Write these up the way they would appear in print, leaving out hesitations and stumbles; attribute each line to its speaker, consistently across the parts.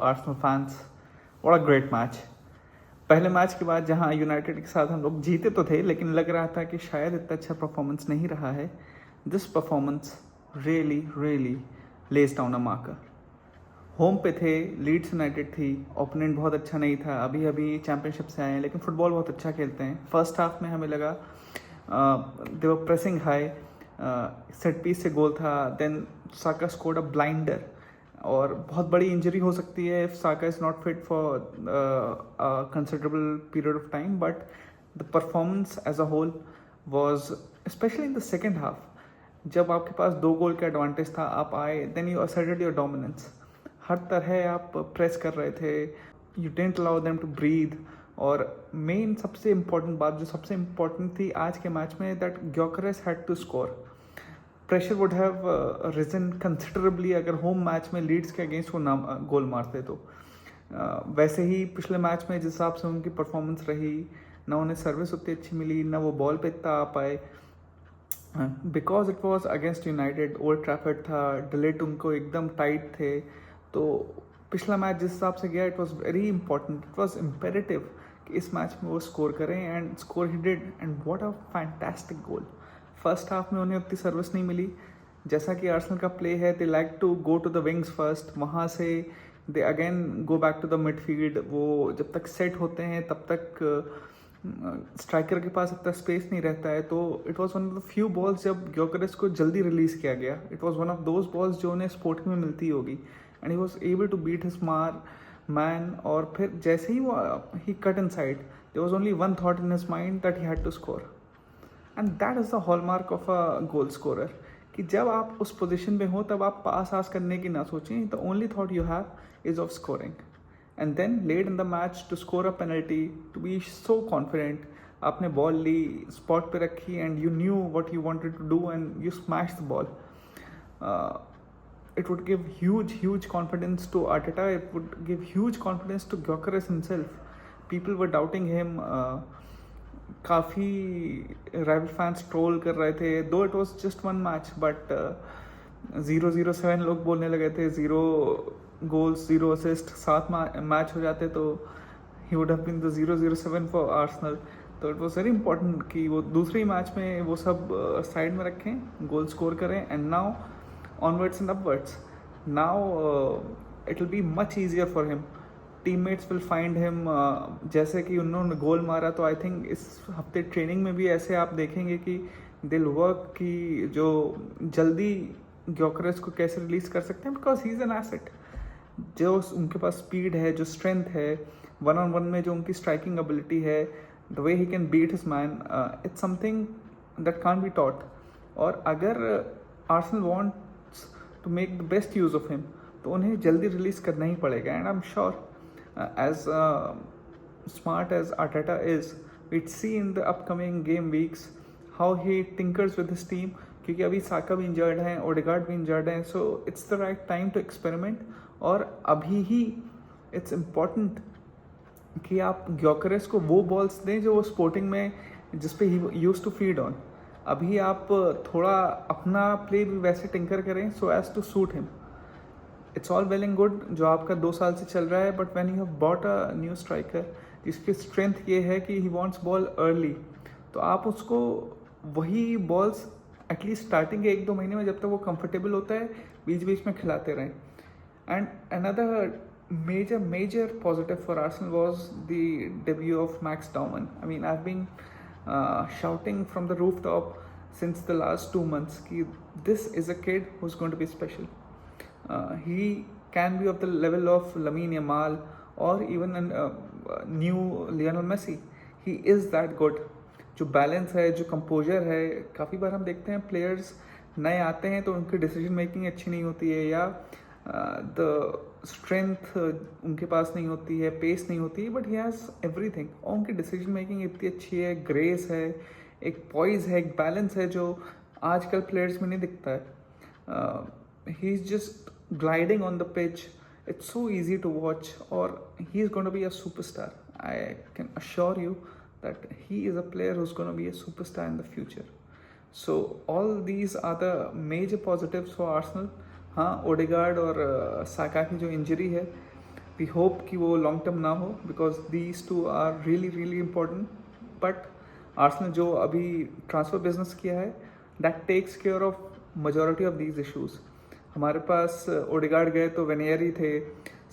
Speaker 1: Arsenal fans, what a great match. पहले match के बाद जहां यूनाइटेड के साथ हम लोग जीते तो थे, लेकिन लग रहा था कि शायद इतना अच्छा परफॉर्मेंस नहीं रहा है। This performance really really less down a marker. Home पे थे, लीड्स यूनाइटेड थी, ओपोनेंट बहुत अच्छा नहीं था, अभी अभी चैंपियनशिप से आए हैं, लेकिन फुटबॉल बहुत अच्छा खेलते हैं। फर्स्ट हाफ में हमें लगा they were pressing high, set piece से गोल था, then Saka scored a blinder, और बहुत बड़ी इंजरी हो सकती है if Saka is not fit for considerable period of time, but the performance as a whole was, especially in the second half, जब आपके पास 2 गोल का एडवांटेज था, आप आए, then you asserted your dominance. हर तरह आप प्रेस कर रहे थे, you didn't allow them to breathe. और मेन सबसे इम्पोर्टेंट बात, जो सबसे इम्पोर्टेंट थी आज के मैच में, that Gyokeres had to score. Pressure would have risen considerably अगर होम मैच में लीड्स के अगेंस्ट वो ना गोल मारते तो। वैसे ही पिछले मैच में जिस हिसाब से उनकी परफॉर्मेंस रही, ना उन्हें सर्विस उतनी अच्छी मिली, ना वो बॉल पे इतना आ पाए, because it was against United, old Trafford था, डिलेट उनको एकदम टाइट थे। तो पिछला मैच जिस हिसाब से गया, it was very important, it was imperative कि इस मैच में वो स्कोर करें, and score he did, and what a fantastic goal. First half में उन्हें उतनी सर्विस नहीं मिली, जैसा कि आर्सेनल का प्ले है, they like to go to the wings first, वहाँ से they again go back to the midfield. वो जब तक सेट होते हैं तब तक स्ट्राइकर के पास इतना स्पेस नहीं रहता है। तो it was one of the few balls जब ग्योकरेस को जल्दी रिलीज किया गया, it was one of those balls जो उन्हें स्पोर्टिंग में मिलती होगी, and he was able to beat his man. और फिर जैसे ही वो he cut inside, there was only one thought in his mind, that he had to score. And that is the hallmark of a goal scorer, कि जब आप उस position में हो तब आप पास आस करने की ना सोचें, the only thought you have is of scoring. And then late in the match to score a penalty, to be so confident. आपने बॉल ली, स्पॉट पे रखी, and you knew what you wanted to do, and you smash the ball. It would give huge confidence to Arteta. It would give huge confidence to Gyökeres himself. People were doubting him. काफ़ी rival fans troll कर रहे थे, दो it was just one match, but 0-0-7 लोग बोलने लगे थे, 0 goals 0 assist, 7 match हो जाते तो he would have been the 0-0-7 for Arsenal. तो इट वॉज वेरी इंपॉर्टेंट कि वो दूसरी मैच में वो सब साइड में रखें, गोल स्कोर करें, and now onwards and upwards. Now it will be much easier for him. Teammates will find him. जैसे कि उन्होंने गोल मारा, तो आई थिंक इस हफ्ते ट्रेनिंग में भी ऐसे आप देखेंगे कि दिल वर्क की जो जल्दी ग्योकरेस को कैसे रिलीज कर सकते हैं, because he is an asset. जो उनके पास स्पीड है, जो स्ट्रेंथ है, 1-on-1 में जो उनकी स्ट्राइकिंग एबिलिटी है, the way he can beat his man, it's something that can't be taught. और अगर Arsenal want to make the best use of him, तो उन्हें जल्दी रिलीज करना ही पड़ेगा। And I am sure as smart as Arteta is, we'd see in the upcoming game weeks how he tinkers with his team, क्योंकि अभी साका भी injured हैं, Odegaard भी इंजर्ड हैं, so it's the right time to experiment. और अभी ही it's important कि आप ग्योकरेस को वो बॉल्स दें जो वो स्पोर्टिंग में जिस पे he used to feed on. अभी आप थोड़ा अपना प्ले भी वैसे टिंकर करें so as to suit him. It's all well and good जो आपका 2 साल से चल रहा है, but when you have bought a new striker जिसकी स्ट्रेंथ ये है कि ही वांट्स बॉल अर्ली, तो आप उसको वही बॉल्स एटलीस्ट स्टार्टिंग के 1-2 महीने में जब तक वो कंफर्टेबल होता है बीच बीच में खिलाते रहें। And another major positive for Arsenal was the debut of Max Dauman. I mean, I've been shouting from the rooftop since the last 2 months कि this is a kid who's going to be special. He can be of the level of Lamine Yamal or even a new Lionel Messi. He is that good. जो balance है, जो composer है, काफ़ी बार हम देखते हैं players नए आते हैं तो उनकी डिसीजन मेकिंग अच्छी नहीं होती है, या द स्ट्रेंथ उनके पास नहीं होती है, पेस नहीं होती है, बट ही हैज़ एवरीथिंग, और उनकी डिसीजन मेकिंग इतनी अच्छी है, ग्रेस है, एक पॉइज है, एक बैलेंस है जो आजकल प्लेयर्स में नहीं दिखता है। He is just gliding on the pitch, it's so easy to watch, और he is going to be a superstar. I can assure you that he is a player who's going to be a superstar in the future. So all these are the major positives for Arsenal. हाँ, Odegaard और साका की जो injury है, we hope कि वो long term ना हो because these two are really really important. But Arsenal जो अभी ट्रांसफ़र बिजनेस किया है that takes care of majority of these issues. हमारे पास ओडेगार्ड गए तो वेनियरी थे,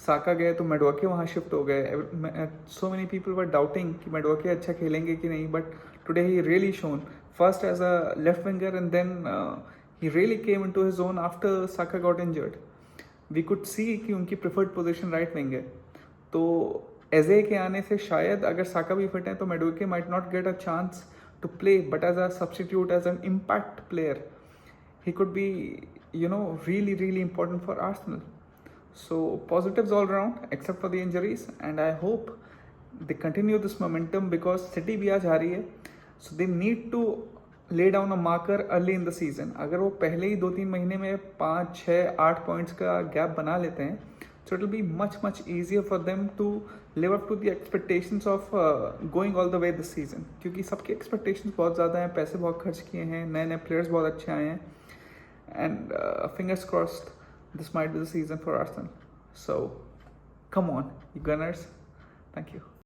Speaker 1: साका गए तो मेडवाके वहाँ शिफ्ट हो गए. So many people were doubting कि मेडवाके अच्छा खेलेंगे कि नहीं, but today he really shone first as a left winger and then he really came into his own after Saka got injured. We could see कि उनकी preferred position right wing है. तो एजे के आने से शायद अगर साका भी फिट हैं तो Madueke might not get a chance to play, but as a substitute as an impact player he could be, really, really important for Arsenal. So positives all around, except for the injuries, and I hope they continue this momentum because City भी आज हारी है, so they need to lay down a marker early in the season. अगर वो पहले ही 2-3 महीने में 5, 6, 8 points का गैप बना लेते हैं, so it will be much easier for them to live up to the expectations of going all the way this season. क्योंकि सबकी expectations बहुत ज़्यादा हैं, पैसे बहुत खर्च किए हैं, नए प्लेयर्स बहुत अच्छे आए हैं. And fingers crossed, this might be the season for Arsenal. So, come on, you Gunners. Thank you.